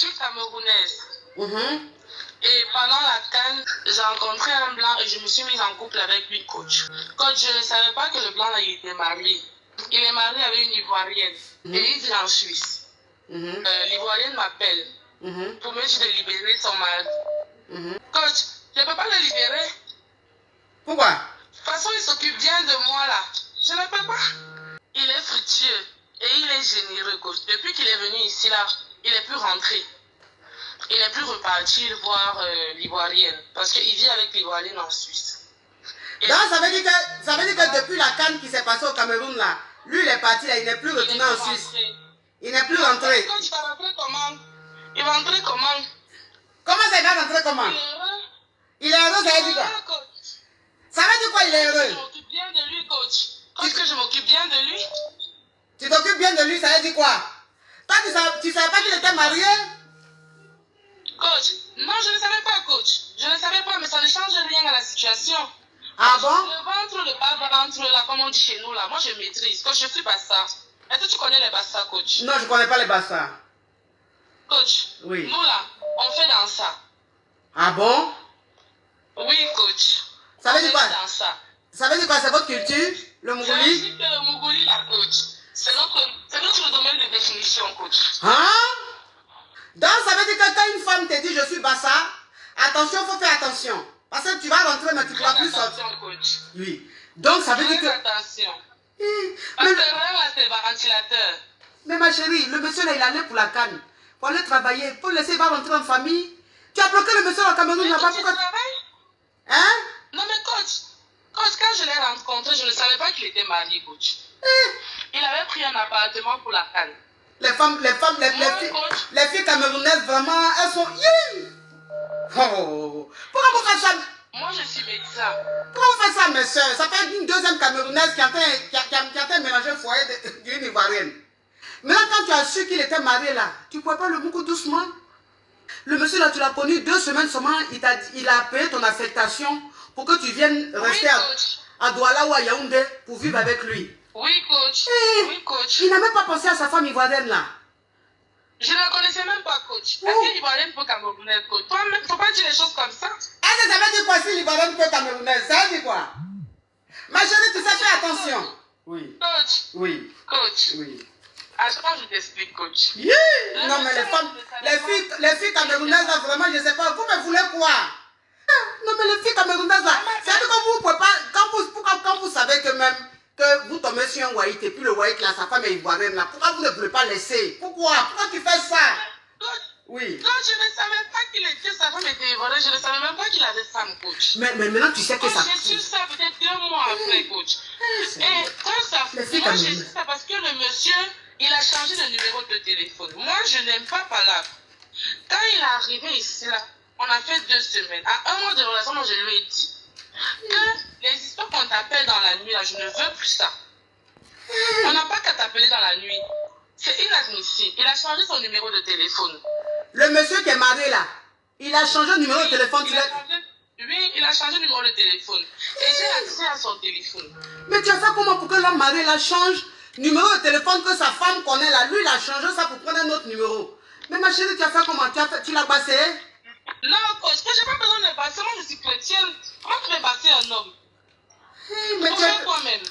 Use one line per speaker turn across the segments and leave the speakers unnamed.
suis camerounaise.
Mhm.
Et pendant la CAN, j'ai rencontré un blanc et je me suis mise en couple avec lui, coach. Coach, je ne savais pas que le blanc, là, il était marié. Il est marié avec une Ivoirienne. Et il vit en Suisse. L'Ivoirienne m'appelle pour me dire de libérer son mari. Coach, je ne peux pas le libérer.
Pourquoi?
De toute façon, il s'occupe bien de moi, là. Je ne peux pas. Il est fructueux et il est généreux, coach. Depuis qu'il est venu ici, là, il n'est plus rentré. Il n'est plus reparti voir l'Ivoirienne. Parce qu'il vit avec l'Ivoirienne en Suisse. Et
donc, ça veut dire que depuis la CAN qui s'est passée au Cameroun, là, lui, il est parti, là, il n'est plus retourné en Suisse. Il n'est plus rentré.
Coach, il va rentrer comment? Il va rentrer comment?
Comment ça, il va rentrer comment?
Il est heureux.
Il est heureux, ça veut dire quoi?
Coach.
Ça veut dire quoi, il est heureux?
Je m'occupe bien de lui, coach. Est-ce que je m'occupe bien de lui?
Tu t'occupes bien de lui, ça veut dire quoi? Toi, tu savais pas qu'il était marié?
Coach, non, je ne savais pas, coach. Je ne savais pas, mais ça ne change rien à la situation.
Ah bon?
Le ventre, le bas-ventre, là, comme on dit chez nous, là, moi je maîtrise. Coach, je suis bassa. Est-ce que tu connais les bassa, coach?
Non, je ne connais pas les bassins.
Coach,
Oui.
nous, là, on fait dans ça.
Ah bon?
Oui, coach.
Ça veut dire quoi?
Dans ça.
Ça veut dire quoi? C'est votre culture, le
Ça veut
Mougouli?
dire que le Mougouli, là, coach, c'est notre domaine de définition, coach.
Hein? Donc, ça veut dire que quand une femme te dit je suis bassa, attention, il faut faire attention. Parce que tu vas rentrer, mais tu ne pourras plus sortir.
Attention, coach.
Oui. Donc, ça veut dire que...
Attention.
Hi,
Parce que là, c'est le ventilateur.
mais ma chérie, le monsieur là, il allait pour la canne. Pour aller travailler, pour laisser, il va rentrer en famille. Tu as bloqué le monsieur au Cameroun
Mais
là-bas,
coach,
pourquoi...
il travaille?
Hein?
Non, mais coach, quand je l'ai rencontré, je ne savais pas qu'il était marié, coach. Il avait pris un appartement pour la canne.
Les filles camerounaises, vraiment, elles sont... Hi! Oh. Pourquoi vous faites ça?
Moi, je suis médecin.
Pourquoi vous faites ça, mes soeurs? Ça fait une deuxième camerounaise qui a fait mélanger le foyer d'une Ivoirienne. Maintenant, quand tu as su qu'il était marié là, tu ne pouvais pas le beaucoup doucement. Le monsieur là, tu l'as connu 2 semaines seulement, il a payé ton affectation pour que tu viennes rester à Douala ou à Yaoundé pour vivre avec lui.
Oui, coach. Oui, coach.
Il n'a même pas pensé à sa femme ivoirienne là.
Je ne la connaissais même pas, coach. Est-ce que l'Ivoirienne peut camerounaise, coach? Il ne faut pas dire les choses comme ça.
Est-ce que ça veut dire quoi si l'Ivoirienne peut camerounaise? Ça veut dire quoi? Ma chérie, tu sais, fais attention. Oui.
Coach.
Oui.
Coach.
Oui.
Attends, je t'explique, coach.
Yeah. Non, mais les filles camerounaises là, vraiment, je ne sais pas. Vous me voulez quoi? Non, mais les filles camerounaises là, c'est-à-dire que vous ne pouvez pas, quand vous savez que même que vous tombez sur un Wahit et puis le Wahit là, sa femme est ivoirienne là, pourquoi vous ne voulez pas laisser? Pourquoi? Pourquoi tu fais ça? Oui.
Coach, je ne savais pas que sa femme était ivoirienne, je ne savais même pas qu'il avait femme, coach.
Mais maintenant tu sais que ça...
J'ai su ça peut-être 2 mois après, coach. Et quand ça... Moi, j'ai su ça parce que le monsieur, il a changé de numéro de téléphone. Moi, je n'aime pas Palabre. Quand il est arrivé ici, là, on a fait 2 semaines. À 1 mois de relation, moi, je lui ai dit que les histoires qu'on t'appelle dans la nuit, là, je ne veux plus ça. On n'a pas qu'à t'appeler dans la nuit. C'est inadmissible. Il a changé son numéro de téléphone.
Le monsieur qui est marié là, il a changé de numéro de téléphone.
Oui, il a changé de numéro de téléphone. Et j'ai accès à son téléphone.
Mais tu as fait comment pour que l'homme marié là change numéro de téléphone que sa femme connaît là? Lui, il a changé ça pour prendre un autre numéro. Mais ma chérie, tu as fait comment? Tu l'as bassé?
Non, coach, j'ai pas besoin de basser. Moi, je suis chrétienne. Comment tu veux basser un homme?
Mais tu es
toi-même.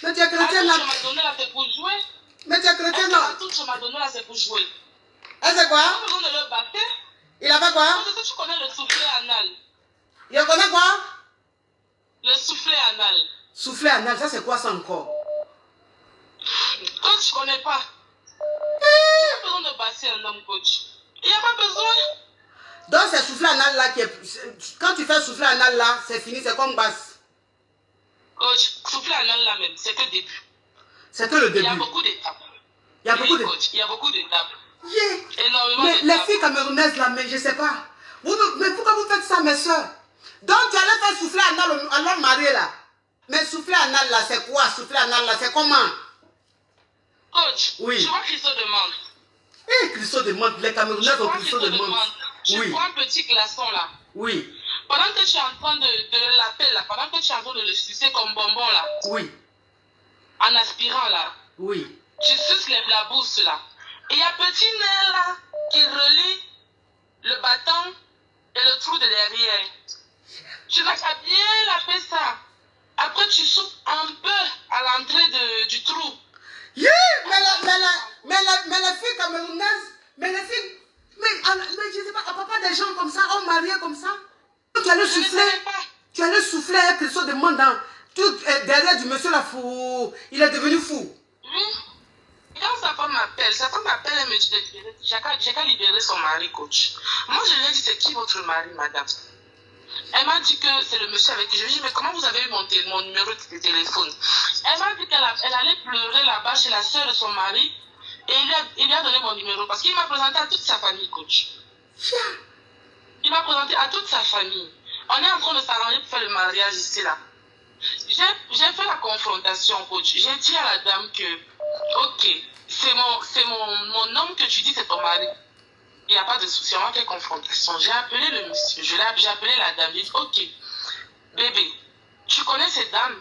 Mais tu es chrétienne là.
Tu m'as donné là, c'est pour jouer.
Mais tu es chrétienne là.
Tout tu m'as donné là, c'est pour jouer.
Et c'est quoi?
Tu as besoin de le battre.
Il a fait quoi?
Est-ce que tu connais le soufflet anal?
Il connaît quoi?
Le soufflet anal.
Soufflet anal, ça c'est quoi ça encore?
Coach, je connais pas. Il n'y a pas besoin de basser un homme, coach. Il n'y a pas besoin.
Donc c'est soufflet anal là qui est... Quand tu fais soufflet anal là, c'est fini, c'est comme basse.
Coach, soufflet anal là même, c'est que le début.
C'est que le début.
Il y a beaucoup d'étapes.
Il y a beaucoup d'étapes.
Il y a beaucoup d'étapes.
Yeah.
Énormément
mais
d'étapes.
les filles camerounaises là, mais je sais pas. Mais pourquoi vous faites ça, mes soeurs? Donc tu allais faire souffler anal à l'homme marié là. Mais souffler anal là, c'est quoi? Souffler anal là, c'est comment?
Coach,
oui.
Tu vois Christo demande.
Eh, Christo demande, les Camerounais ont Christo demande.
Tu prends un petit glaçon là.
Oui.
Pendant que tu es en train de l'appeler là, pendant que tu es en train de le sucer comme bonbon là.
Oui.
En aspirant là.
Oui.
Tu suces la bourse là. Et il y a petit nerf là qui relie le bâton et le trou de derrière. Tu n'as qu'à bien laver ça. Après, tu souffles un peu à l'entrée du trou.
Yeah, mais les filles camerounaises, mais les filles, mais je ne sais pas, papa des gens comme ça, ont marié comme ça. Tu allais souffler avec quelque chose de monde dans tout derrière du monsieur là fou. Il est devenu fou.
Oui. Quand sa femme m'appelle, elle me dit de libérer. J'ai qu'à libérer son mari, coach. Moi, je lui ai dit, c'est qui votre mari, madame? Elle m'a dit que c'est le monsieur avec qui je lui ai dit, mais comment vous avez eu mon numéro de téléphone? Elle m'a dit qu'elle allait pleurer là-bas chez la soeur de son mari et il lui a donné mon numéro parce qu'il m'a présenté à toute sa famille, coach. Il m'a présenté à toute sa famille. On est en train de s'arranger pour faire le mariage ici, là. J'ai fait la confrontation, coach. J'ai dit à la dame que, ok, c'est mon homme que tu dis, c'est ton mari. Il n'y a pas de souci, on va faire confrontation. J'ai appelé le monsieur, j'ai appelé la dame, j'ai dit, ok, bébé, tu connais ces dames?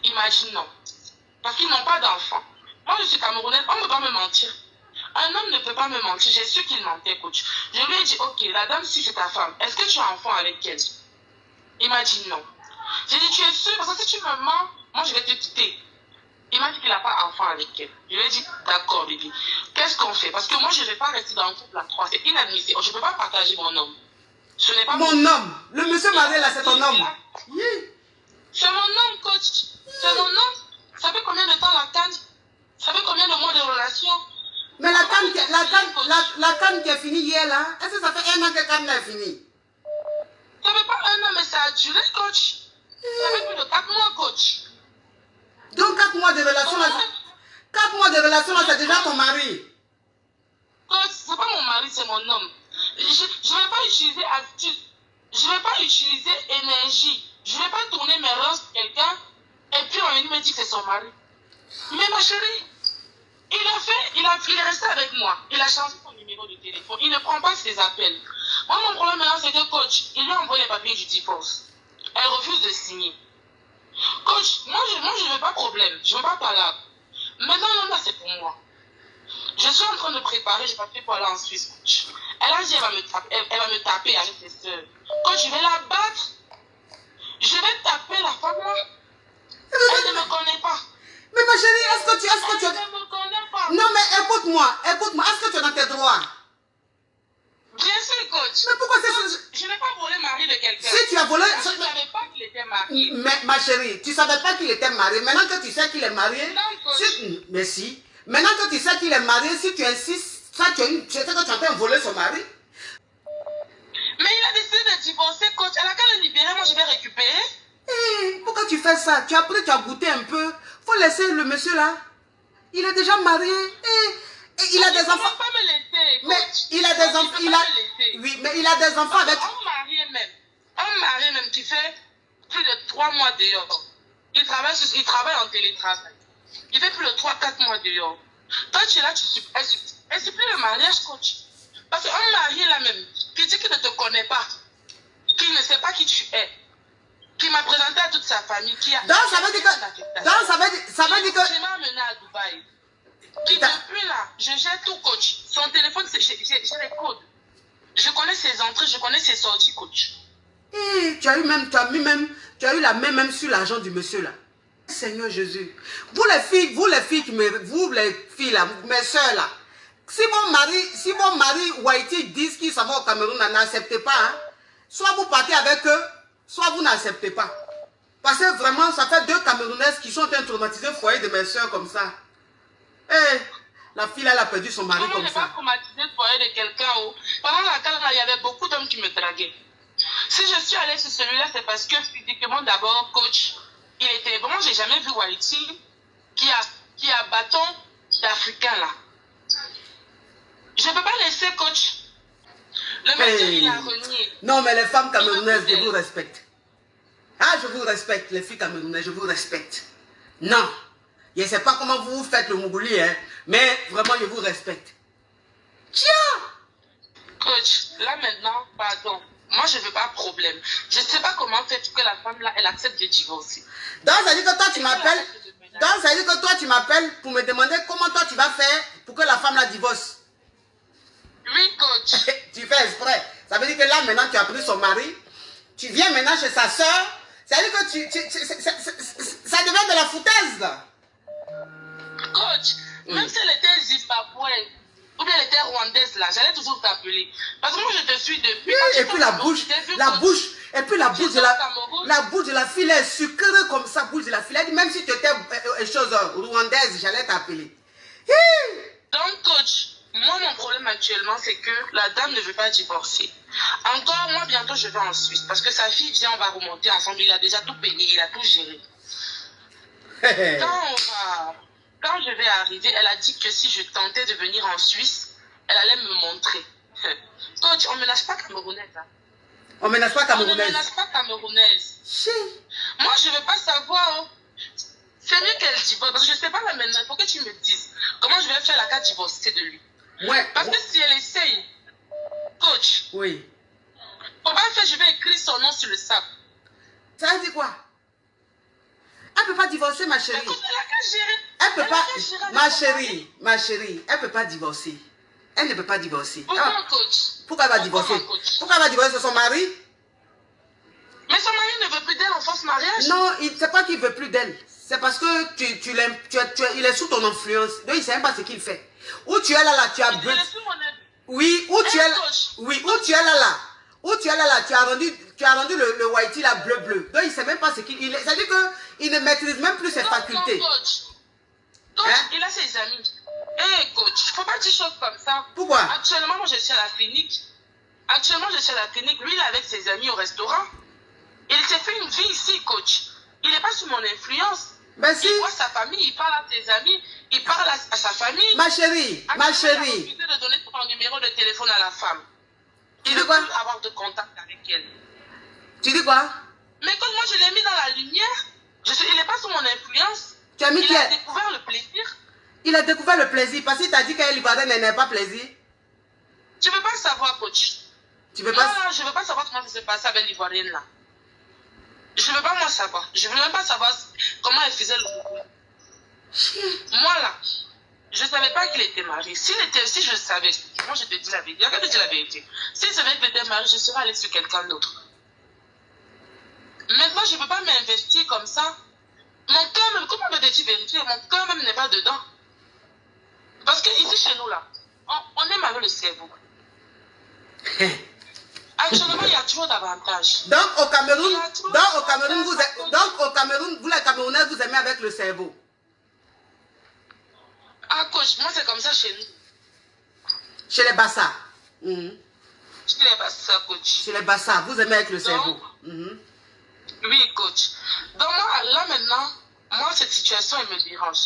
Il m'a dit non. Parce qu'ils n'ont pas d'enfants. Moi, je suis camerounaise, on ne peut pas me mentir. Un homme ne peut pas me mentir, j'ai su qu'il mentait, coach. Je lui ai dit, ok, la dame, si c'est ta femme, est-ce que tu as enfant avec elle? Il m'a dit non. J'ai dit, tu es sûr? Parce que si tu me mens, moi, je vais te quitter. Il m'a dit qu'il n'a pas enfant avec elle. Je lui ai dit, d'accord, bébé. Qu'est-ce qu'on fait? Parce que moi, je ne vais pas rester dans le couple à trois. C'est inadmissible. Je ne peux pas partager mon homme. Ce n'est pas
mon homme. Le monsieur marié là, c'est ton homme.
C'est mon homme, coach. C'est mon homme. Ça fait combien de temps la canne? Ça fait combien de mois de relation?
Mais la canne qui est finie hier là, est-ce que ça fait un an que la canne est finie?
Ça fait pas un an, mais ça a duré, coach. Ça fait plus de 4 mois, coach.
Donc 4 mois de relation là, 4 mois de relation là, c'est déjà ton mari.
Coach, c'est pas mon mari, c'est mon homme. Je ne vais pas utiliser attitude. Je ne vais pas utiliser énergie. Je ne vais pas tourner mes reins sur quelqu'un et puis on me dit que c'est son mari. Mais ma chérie, il est resté avec moi. Il a changé son numéro de téléphone. Il ne prend pas ses appels. Moi, mon problème maintenant, c'est que coach, il lui a envoyé les papiers du divorce. Elle refuse de signer. Coach, moi je ne veux pas de problème. Je ne veux pas parler. Maintenant, là, c'est pour moi. Je suis en train de préparer les papiers pour aller en Suisse, coach. Elle a dit elle va me taper avec ses soeurs. Coach, je vais la battre. Je vais taper la femme là. Elle ne me connaît pas.
Mais ma chérie, est-ce que tu...
Elle ne me connaît pas.
Non, mais écoute-moi, est-ce que tu es dans tes droits?
Bien sûr, coach.
Mais pourquoi c'est...
Je n'ai pas volé le mari de quelqu'un.
Si tu as volé...
Je ne savais pas qu'il était marié.
Mais ma chérie, tu ne savais pas qu'il était marié. Maintenant que tu sais qu'il est marié...
Non, coach.
Merci. Maintenant que tu sais qu'il est marié, si tu insistes, ça, tu sais que tu es en train de voler son mari.
Mais il a décidé de divorcer, coach. Elle a qu'à le libérer, moi je vais récupérer.
Pourquoi tu fais ça? Tu as goûté un peu. Faut laisser le monsieur là. Il est déjà marié. Il a des enfants.
Ne pas me laisser, coach.
Mais il a des enfants. Oui, mais il a des enfants avec...
Un mari même qui fait plus de 3 mois dehors. Il travaille en télétravail. Il fait plus de 3-4 mois dehors. Toi, tu es là, elle supplée le mariage, coach. Parce qu'un mari là même, qui dit qu'il ne te connaît pas, qui ne sait pas qui tu es, qui m'a présenté à toute sa famille, qui a...
Donc, ça veut dire que...
Qui m'a amené à Dubaï. Qui depuis là, je gère tout, coach. Son téléphone, j'ai les codes. Je connais ses entrées, je connais ses sorties, coach.
Tu as eu la main même sur l'argent du monsieur là. Seigneur Jésus. Vous les filles là, mes soeurs là, si vos maris Whitey disent qu'ils s'en vont au Cameroun, n'acceptez pas. Hein. Soit vous partez avec eux, soit vous n'acceptez pas. Parce que vraiment, ça fait 2 Camerounaises qui sont en train de traumatiser le foyer de mes soeurs comme ça. La fille là, elle a perdu son mari comme ça.
Je n'ai pas traumatisé le foyer de quelqu'un. Pendant la cale, il y avait beaucoup d'hommes qui me draguaient. Si je suis allée sur celui-là, c'est parce que physiquement, d'abord, coach, il était bon. J'ai jamais vu Whitey qui a bâton d'Africain là. Je ne peux pas laisser, coach. Le monsieur, il a renié.
Non, mais les femmes camerounaises, je vous respecte. Ah, je vous respecte, les filles camerounaises, je vous respecte. Non, je ne sais pas comment vous faites le mougouli, hein, mais vraiment, je vous respecte. Tiens!
Coach, là maintenant, pardon. Moi, je ne veux pas de problème. Je ne sais pas comment faire pour que la femme là, elle accepte de divorcer.
Donc, ça veut dire que toi, tu m'appelles. Donc, ça veut dire que toi, tu m'appelles pour me demander comment toi, tu vas faire pour que la femme la divorce.
Oui, coach.
tu fais exprès. Ça veut dire que là, maintenant, tu as pris son mari. Tu viens maintenant chez sa soeur. Ça veut dire que ça devient de la foutaise, là.
Coach, même si elle était zimbabwéenne ou bien elle était rwandaise là, j'allais toujours t'appeler. Parce que moi je te suis depuis.
Oui, et puis la bouche de la fille est sucrée comme ça, bouche de la fille. Elle dit, même si tu étais chose rwandaise, j'allais t'appeler.
Donc coach, moi mon problème actuellement c'est que la dame ne veut pas divorcer. Encore moi bientôt je vais en Suisse parce que sa fille vient, on va remonter ensemble, il a déjà tout payé, il a tout géré. Quand je vais arriver, elle a dit que si je tentais de venir en Suisse, elle allait me montrer. Coach, on ne menace pas camerounaise. Hein.
On ne menace pas camerounaise.
On ne menace pas camerounaise. Moi, je ne veux pas savoir. Hein. C'est mieux qu'elle divorce. Parce que je ne sais pas là maintenant. Il faut que tu me dises comment je vais faire la carte divorcée de lui.
Ouais.
Parce que si elle essaye, coach,
oui.
Comment faire, je vais écrire son nom sur le sable.
Ça veut dire quoi? Elle ne peut pas divorcer, ma chérie. Elle peut pas, ma chérie, elle ne peut pas divorcer. Elle ne peut pas divorcer.
Pourquoi, coach?
Pourquoi elle va divorcer? Pourquoi elle va divorcer son mari?
Mais son mari ne veut plus d'elle en force mariage.
Non, c'est pas qu'il ne veut plus d'elle. C'est parce que il est sous ton influence. Donc il ne sait même pas ce qu'il fait. Où tu es là, tu as bu. Oui, où tu es là. Oui, où tu es là. Où tu es là, tu as rendu le whitey là bleu. Donc il ne sait même pas ce qu'il est. C'est-à-dire qu'il ne maîtrise même plus ses facultés.
Coach, hein? Il a ses amis. Hé, coach, il ne faut pas dire choses comme ça.
Pourquoi?
Actuellement, moi je suis à la clinique. Lui, il est avec ses amis au restaurant. Il s'est fait une vie ici, coach. Il n'est pas sous mon influence.
Ben si.
Il voit sa famille, il parle à ses amis, il parle à sa famille.
Ma chérie.
Il a refusé de donner son numéro de téléphone à la femme. Il ne veut plus avoir de contact avec elle.
Tu dis quoi?
Mais comme moi, je l'ai mis dans la lumière, il n'est pas sous mon influence.
Tu as mis
il a découvert le plaisir.
Il a découvert le plaisir parce qu'il t'a dit qu'elle Ivoirienne n'est pas plaisir.
Tu ne veux pas savoir, coach.
Tu veux pas?
Non, je ne veux pas savoir comment ça s'est passé avec l'Ivoirienne là. Je ne veux pas moi savoir. Je ne veux même pas savoir comment elle faisait le boulot. Moi là, je ne savais pas qu'il était marié. Si je savais, moi je te dis la vérité. Regarde, je te dis la vérité. Si je savais qu'il était marié, je serais allée sur quelqu'un d'autre. Maintenant, je ne peux pas m'investir comme ça. Mon cœur même, comment veux-tu vérifier? Mon cœur même n'est pas dedans. Parce que ici chez nous là, on aime avec le cerveau. Actuellement, il y a toujours d'avantages.
Donc au Cameroun, vous les Camerounais, vous aimez avec le cerveau.
Ah coach, moi c'est comme ça chez nous.
Chez les Bassa.
Chez les Bassa, coach.
Chez les Bassa, vous aimez avec le cerveau.
Oui, coach. Donc là maintenant, moi cette situation elle me dérange.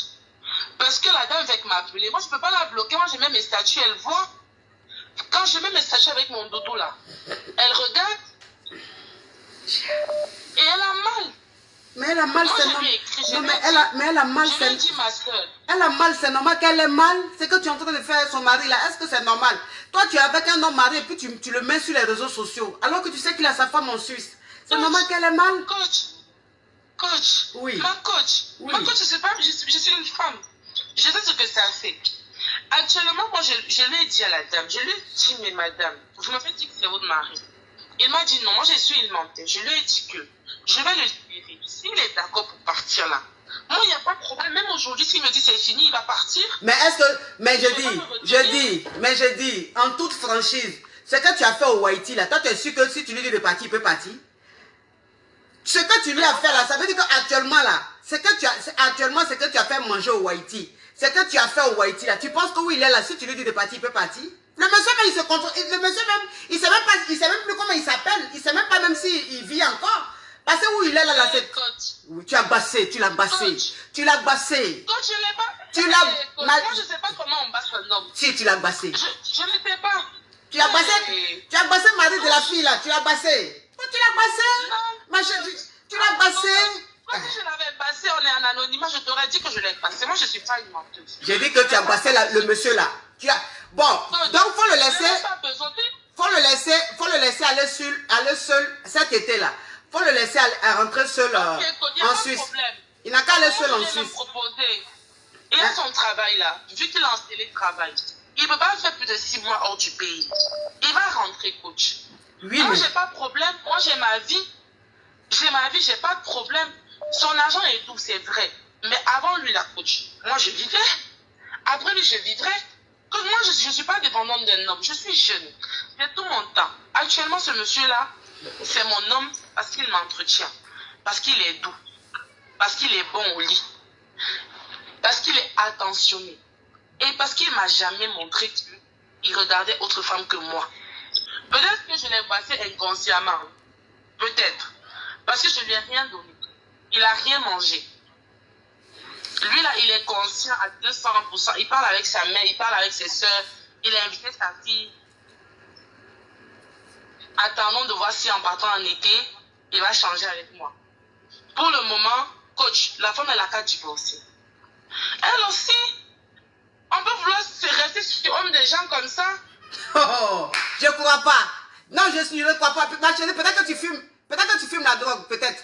Parce que la dame veut m'appeler. Moi je ne peux pas la bloquer. Moi je mets mes statuts, elle voit. Quand je mets mes statuts avec mon dodo là, elle regarde. Et elle a mal.
Mais elle a mal, c'est normal. Mais elle a mal, c'est
normal.
Elle a mal, c'est normal qu'elle ait mal. C'est que tu es en train de faire son mari là. Est-ce que c'est normal? Toi, tu es avec un homme marié et puis tu le mets sur les réseaux sociaux. Alors que tu sais qu'il a sa femme en Suisse. C'est normal qu'elle ait mal?
Coach.
Oui.
Ma coach, je sais pas, je suis une femme. Je sais ce que ça fait. Actuellement, moi, je lui ai dit à la dame, je lui ai dit, mais madame, vous m'avez dit que c'est votre mari. Il m'a dit non, moi je suis une menteuse. Je lui ai dit que je vais le libérer. S'il est d'accord pour partir là, moi il n'y a pas de problème. Même aujourd'hui, s'il me dit c'est fini, il va partir.
Mais est-ce que, je dis, en toute franchise, ce que tu as fait au Haïti là, toi tu es sûr que si tu lui dis de partir, il peut partir? Ce que tu lui as fait là, ça veut dire qu'actuellement là, ce que tu as fait manger au Haïti, ce que tu as fait au Haïti là, tu penses que où il est là, si tu lui dis de partir, il peut partir? Le monsieur même, il se contrôle, le monsieur même, il ne sait même plus comment il s'appelle, il ne sait même pas même s'il vit encore. Parce que où il est là, c'est... Oui, tu l'as bassé. Tu l'as bassé.
Coach, je ne l'ai pas.
Tu l'as...
Moi, je ne sais pas comment on basse un homme.
Si, tu l'as bassé.
Je ne sais pas.
Tu as bassé le mari de la fille là, tu l'as bassé. Tu l'as bassé?
Non.
Ma chérie, tu l'as bassé.
Si je l'avais bassé, on est en anonymat, je t'aurais dit que je l'ai bassé. Moi, je ne suis pas une menteuse.
J'ai dit que tu as bassé le monsieur là. Bon, donc faut le laisser. Faut le laisser aller seul cet été là. Faut le laisser rentrer seul en Suisse. Il n'a qu'à aller seul en Suisse.
Il a son travail là. Vu qu'il est en télétravail, il ne peut pas faire plus de 6 mois hors du pays. Il Il va rentrer, coach.
Oui,
Moi,
mais...
j'ai pas de problème. Moi, j'ai ma vie. J'ai pas de problème. Son argent et tout, c'est vrai. Mais avant lui, la coach, moi, je vivais. Après lui, je vivrai. Comme moi, je ne suis pas dépendante d'un homme. Je suis jeune. J'ai tout mon temps. Actuellement, ce monsieur-là, c'est mon homme parce qu'il m'entretient. Parce qu'il est doux. Parce qu'il est bon au lit. Parce qu'il est attentionné. Et parce qu'il ne m'a jamais montré qu'il regardait autre femme que moi. Peut-être que je l'ai passé inconsciemment. Peut-être. Parce que je ne lui ai rien donné. Il n'a rien mangé. Lui, là, il est conscient à 200%. Il parle avec sa mère, il parle avec ses soeurs. Il a invité sa fille. Attendons de voir si en partant en été, il va changer avec moi. Pour le moment, coach, la femme, elle a qu'à divorcer. Elle aussi, on peut vouloir se rester sur homme des gens comme ça.
Oh, je ne crois pas. Non, je ne crois pas. Ma chérie, peut-être que tu fumes. Peut-être que tu fumes la drogue, peut-être.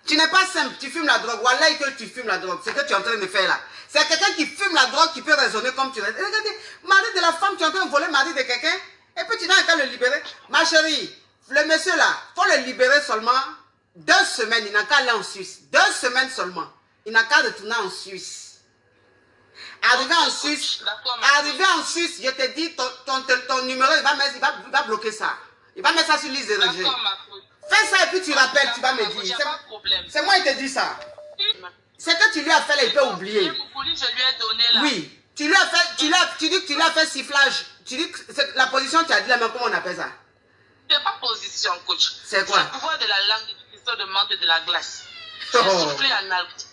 Tu n'es pas simple, tu fumes la drogue. Wallah que tu fumes la drogue. C'est ce que tu es en train de faire là. C'est quelqu'un qui fume la drogue qui peut raisonner comme tu raisonnes. Regardez, mari de la femme, tu es en train de voler le mari de quelqu'un. Et puis tu n'as qu'à le libérer. Ma chérie, le monsieur là, il faut le libérer seulement 2 semaines. Il n'a qu'à aller en Suisse. 2 semaines seulement. Il n'a qu'à retourner en Suisse. Arrivé en Suisse, je te dis, ton numéro, il va bloquer ça. Il va mettre ça sur liste de rejet. Fais ça et puis tu rappelles, tu vas me dire. C'est moi qui te dis ça. C'est que tu lui as fait là, il peut oublier.
Je lui ai donné là.
Oui, tu lui as fait, tu dis que tu lui as fait sifflage. Tu dis que la position, tu as dit là, mais comment on appelle ça?
C'est pas position, coach.
C'est quoi?
C'est le pouvoir de la langue, du cristaux de menthe et de la glace. J'ai soufflé en alcool.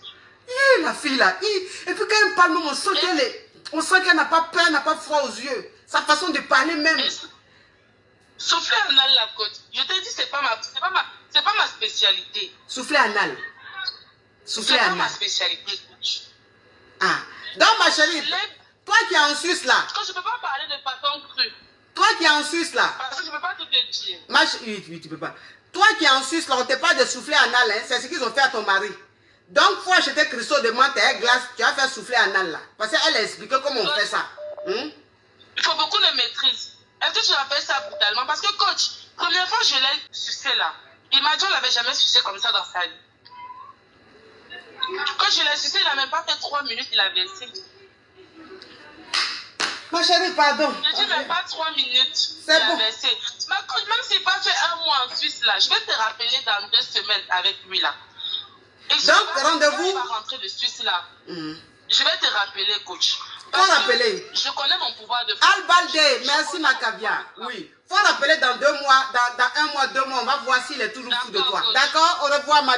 La fille là, et puis quand elle parle, on sent qu'elle n'a pas peur, n'a pas froid aux yeux. Sa façon de parler même.
Souffler anal la côte. Je te dis, c'est pas ma spécialité.
Souffler anal. Souffler anal.
C'est pas ma spécialité, coach.
Ah. Donc ma chérie, toi qui es en Suisse là.
Quand je peux pas parler de façon crue.
Toi qui es en Suisse là.
Parce que je peux pas tout te dire.
Oui, tu peux pas. Toi qui es en Suisse là, on te parle de souffler anal, hein, c'est ce qu'ils ont fait à ton mari. Donc, faut acheter cristaux de menthe et glace, tu vas faire souffler anal là. Parce qu'elle a expliqué comment on fait ça.
Il faut beaucoup de maîtrise. Est-ce que tu as fait ça brutalement? Parce que coach, première fois je l'ai sucé là. Il m'a dit on l'avait jamais sucé comme ça dans sa vie. Quand je l'ai sucé, il n'a même pas fait 3 minutes, il a versé.
Ma chérie, pardon.
Je dis même pas 3 minutes.
C'est bon.
Versé. Ma coach, même s'il n'a pas fait 1 mois en Suisse là, je vais te rappeler dans 2 semaines avec lui là.
Donc, rendez-vous.
Il va rentrer de Suisse là. Je vais te rappeler, coach.
Faut rappeler.
Je connais mon pouvoir de
Al-Balde, merci Macabia. Oui. Faut rappeler dans 2 mois, dans 1 mois, 2 mois, on va voir s'il est toujours fou de toi. D'accord? Au revoir, ma.